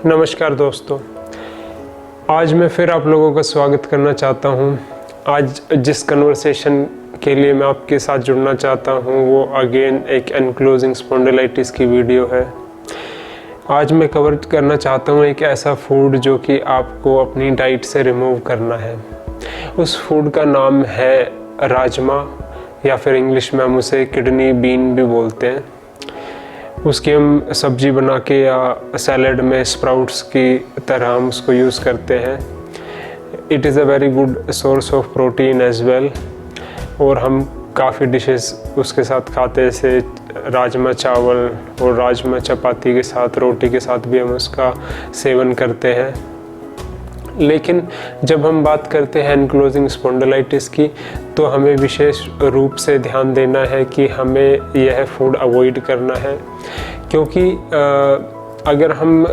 नमस्कार दोस्तों, आज मैं फिर आप लोगों का स्वागत करना चाहता हूं। आज जिस कन्वर्सेशन के लिए मैं आपके साथ जुड़ना चाहता हूं वो अगेन एक एनक्लोजिंग स्पॉन्डिलाइटिस की वीडियो है। आज मैं कवर करना चाहता हूं एक ऐसा फूड जो कि आपको अपनी डाइट से रिमूव करना है। उस फूड का नाम है राजमा, या फिर इंग्लिश में हम उसे किडनी बीन भी बोलते हैं। उसकी हम सब्जी बना के या सैलड में स्प्राउट्स की तरह हम उसको यूज़ करते हैं। It is a very good source of protein as well, और हम काफ़ी डिशेस उसके साथ खाते हैं, जैसे राजमा चावल और राजमा चपाती के साथ, रोटी के साथ भी हम उसका सेवन करते हैं। लेकिन जब हम बात करते हैं एनक्लोजिंग स्पॉन्डिलाइटिस की, तो हमें विशेष रूप से ध्यान देना है कि हमें यह फूड अवॉइड करना है, क्योंकि अगर हम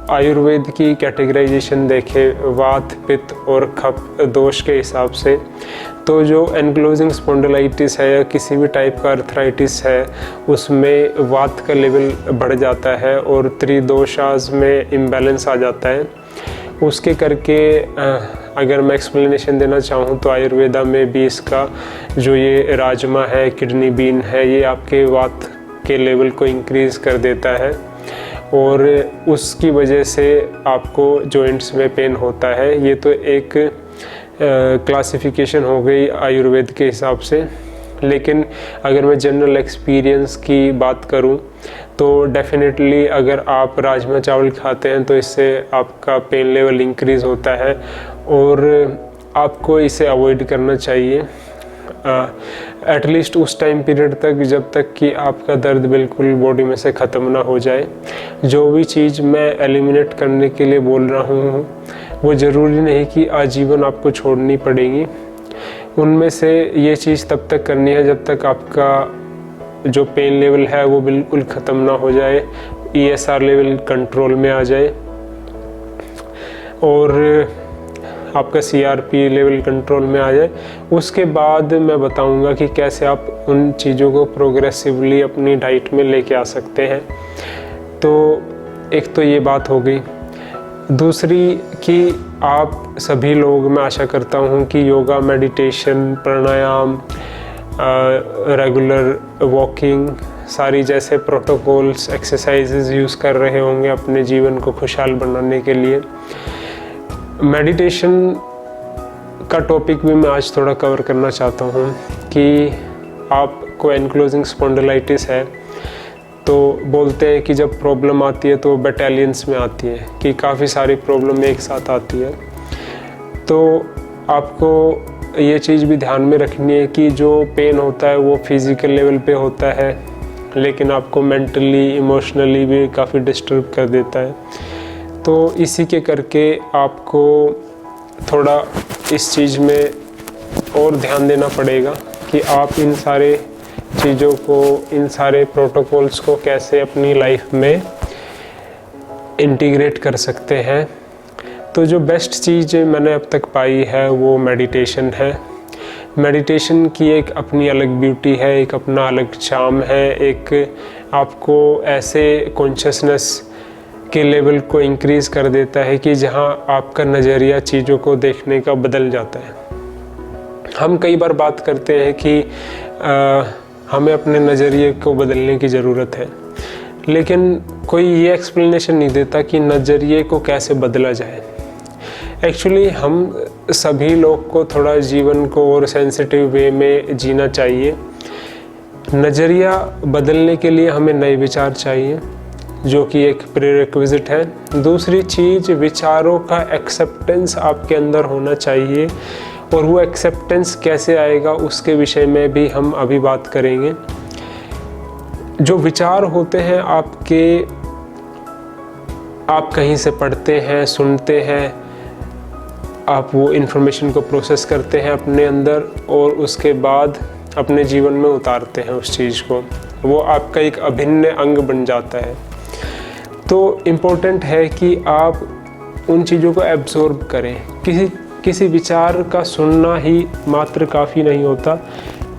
आयुर्वेद की कैटेगराइजेशन देखें वात, पित्त और कफ दोष के हिसाब से, तो जो एनक्लोजिंग स्पॉन्डिलाइटिस है या किसी भी टाइप का अर्थराइटिस है, उसमें वात का लेवल बढ़ जाता है और त्रिदोषास में इम्बैलेंस आ जाता है। उसके करके अगर मैं एक्सप्लेनेशन देना चाहूँ तो आयुर्वेदा में भी इसका जो ये राजमा है, किडनी बीन है, ये आपके वात के लेवल को इंक्रीज़ कर देता है और उसकी वजह से आपको जॉइंट्स में पेन होता है। ये तो एक क्लासिफिकेशन हो गई आयुर्वेद के हिसाब से। लेकिन अगर मैं जनरल एक्सपीरियंस की बात करूं तो डेफिनेटली अगर आप राजमा चावल खाते हैं तो इससे आपका पेन लेवल इंक्रीज़ होता है और आपको इसे अवॉइड करना चाहिए एटलीस्ट उस टाइम पीरियड तक जब तक कि आपका दर्द बिल्कुल बॉडी में से ख़त्म ना हो जाए। जो भी चीज़ मैं एलिमिनेट करने के लिए बोल रहा हूँ वो ज़रूरी नहीं कि आजीवन आपको छोड़नी पड़ेगी। उनमें से ये चीज़ तब तक करनी है जब तक आपका जो पेन लेवल है वो बिल्कुल ख़त्म ना हो जाए, ESR लेवल कंट्रोल में आ जाए और आपका CRP लेवल कंट्रोल में आ जाए। उसके बाद मैं बताऊंगा कि कैसे आप उन चीज़ों को प्रोग्रेसिवली अपनी डाइट में लेके आ सकते हैं। तो एक तो ये बात हो गई। दूसरी कि आप सभी लोग, मैं आशा करता हूँ कि योगा, मेडिटेशन, प्राणायाम, रेगुलर वॉकिंग, सारी जैसे प्रोटोकॉल्स, एक्सरसाइजेज यूज़ कर रहे होंगे अपने जीवन को खुशहाल बनाने के लिए। मेडिटेशन का टॉपिक भी मैं आज थोड़ा कवर करना चाहता हूँ कि आपको एनक्लोजिंग स्पॉन्डिलाइटिस है तो बोलते हैं कि जब प्रॉब्लम आती है तो बटालियंस में आती है, कि काफ़ी सारी प्रॉब्लम एक साथ आती है। तो आपको ये चीज़ भी ध्यान में रखनी है कि जो पेन होता है वो फिज़िकल लेवल पे होता है, लेकिन आपको मेंटली, इमोशनली भी काफ़ी डिस्टर्ब कर देता है। तो इसी के करके आपको थोड़ा इस चीज़ में और ध्यान देना पड़ेगा कि आप इन सारे चीज़ों को, इन सारे प्रोटोकॉल्स को कैसे अपनी लाइफ में इंटीग्रेट कर सकते हैं। तो जो बेस्ट चीज़ मैंने अब तक पाई है वो मेडिटेशन है। मेडिटेशन की एक अपनी अलग ब्यूटी है, एक अपना अलग चार्म है, एक आपको ऐसे कॉन्शियसनेस के लेवल को इंक्रीज़ कर देता है कि जहां आपका नज़रिया चीज़ों को देखने का बदल जाता है। हम कई बार बात करते हैं कि हमें अपने नज़रिए को बदलने की ज़रूरत है, लेकिन कोई ये एक्सप्लेनेशन नहीं देता कि नज़रिए को कैसे बदला जाए। एक्चुअली हम सभी लोग को थोड़ा जीवन को और सेंसिटिव वे में जीना चाहिए। नज़रिया बदलने के लिए हमें नए विचार चाहिए, जो कि एक प्रीरिक्विजिट है। दूसरी चीज़, विचारों का एक्सेप्टेंस आपके अंदर होना चाहिए, और वो एक्सेप्टेंस कैसे आएगा उसके विषय में भी हम अभी बात करेंगे। जो विचार होते हैं आपके, आप कहीं से पढ़ते हैं, सुनते हैं, आप वो इन्फॉर्मेशन को प्रोसेस करते हैं अपने अंदर और उसके बाद अपने जीवन में उतारते हैं उस चीज़ को, वो आपका एक अभिन्न अंग बन जाता है। तो इम्पोर्टेंट है कि आप उन चीज़ों को एब्जॉर्ब करें। किसी विचार का सुनना ही मात्र काफ़ी नहीं होता,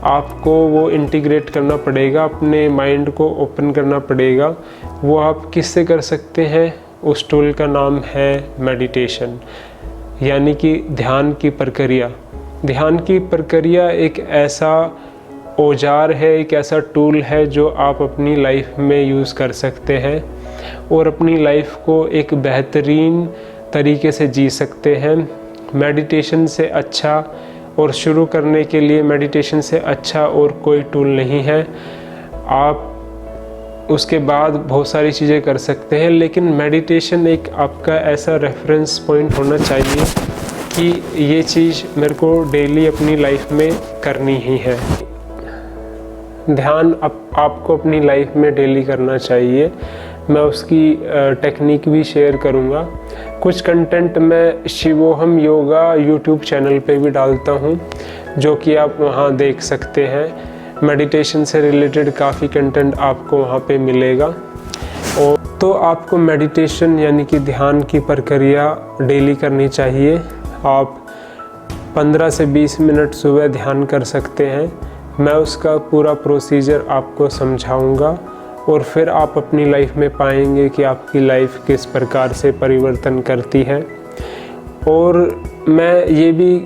आपको वो इंटीग्रेट करना पड़ेगा, अपने माइंड को ओपन करना पड़ेगा। वो आप किससे कर सकते हैं? उस टूल का नाम है मेडिटेशन, यानी कि ध्यान की प्रक्रिया। ध्यान की प्रक्रिया एक ऐसा औजार है, एक ऐसा टूल है जो आप अपनी लाइफ में यूज़ कर सकते हैं और अपनी लाइफ को एक बेहतरीन तरीके से जी सकते हैं। मेडिटेशन से अच्छा और शुरू करने के लिए मेडिटेशन से अच्छा और कोई टूल नहीं है। आप उसके बाद बहुत सारी चीज़ें कर सकते हैं, लेकिन मेडिटेशन एक आपका ऐसा रेफरेंस पॉइंट होना चाहिए कि ये चीज़ मेरे को डेली अपनी लाइफ में करनी ही है। ध्यान आपको अपनी लाइफ में डेली करना चाहिए। मैं उसकी टेक्निक भी शेयर करूँगा। कुछ कंटेंट मैं शिवोहम योगा यूट्यूब चैनल पे भी डालता हूँ, जो कि आप वहाँ देख सकते हैं। मेडिटेशन से रिलेटेड काफ़ी कंटेंट आपको वहाँ पे मिलेगा। और तो आपको मेडिटेशन यानी कि ध्यान की प्रक्रिया डेली करनी चाहिए। आप 15 से 20 मिनट सुबह ध्यान कर सकते हैं। मैं उसका पूरा प्रोसीजर आपको समझाऊंगा और फिर आप अपनी लाइफ में पाएंगे कि आपकी लाइफ किस प्रकार से परिवर्तन करती है। और मैं ये भी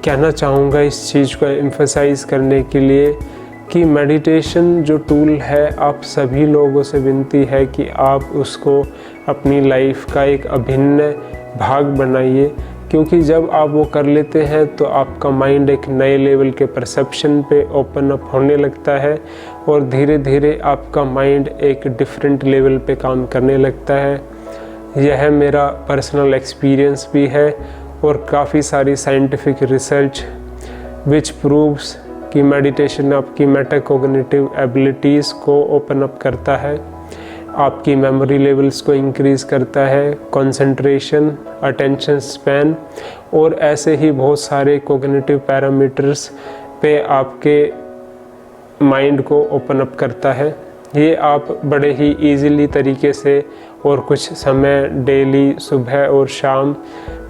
कहना चाहूँगा इस चीज़ को एम्फसाइज़ करने के लिए कि मेडिटेशन जो टूल है, आप सभी लोगों से विनती है कि आप उसको अपनी लाइफ का एक अभिन्न भाग बनाइए, क्योंकि जब आप वो कर लेते हैं तो आपका माइंड एक नए लेवल के परसेप्शन पे ओपन अप होने लगता है और धीरे धीरे आपका माइंड एक डिफरेंट लेवल पे काम करने लगता है। यह मेरा पर्सनल एक्सपीरियंस भी है और काफ़ी सारी साइंटिफिक रिसर्च विच प्रूव्स कि मेडिटेशन आपकी मेटाकोग्निटिव एबिलिटीज़ को ओपन अप करता है, आपकी मेमोरी लेवल्स को इंक्रीज़ करता है, कंसंट्रेशन, अटेंशन स्पैन और ऐसे ही बहुत सारे कोग्निटिव पैरामीटर्स पे आपके माइंड को ओपन अप करता है। ये आप बड़े ही इजीली तरीके से और कुछ समय डेली सुबह और शाम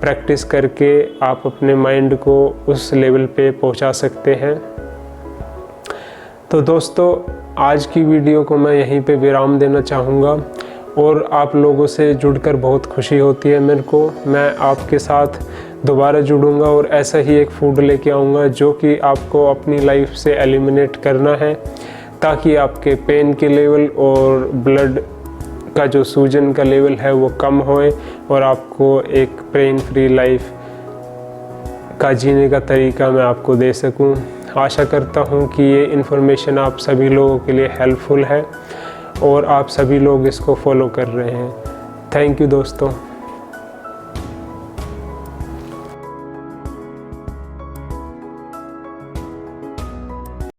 प्रैक्टिस करके आप अपने माइंड को उस लेवल पे पहुंचा सकते हैं। तो दोस्तों, आज की वीडियो को मैं यहीं पे विराम देना चाहूँगा और आप लोगों से जुड़कर बहुत खुशी होती है मेरे को। मैं आपके साथ दोबारा जुड़ूंगा और ऐसा ही एक फूड लेके आऊँगा जो कि आपको अपनी लाइफ से एलिमिनेट करना है, ताकि आपके पेन के लेवल और ब्लड का जो सूजन का लेवल है वो कम होए और आपको एक पेन फ्री लाइफ का जीने का तरीका मैं आपको दे सकूं। आशा करता हूं कि ये इन्फॉर्मेशन आप सभी लोगों के लिए हेल्पफुल है और आप सभी लोग इसको फॉलो कर रहे हैं। थैंक यू दोस्तों।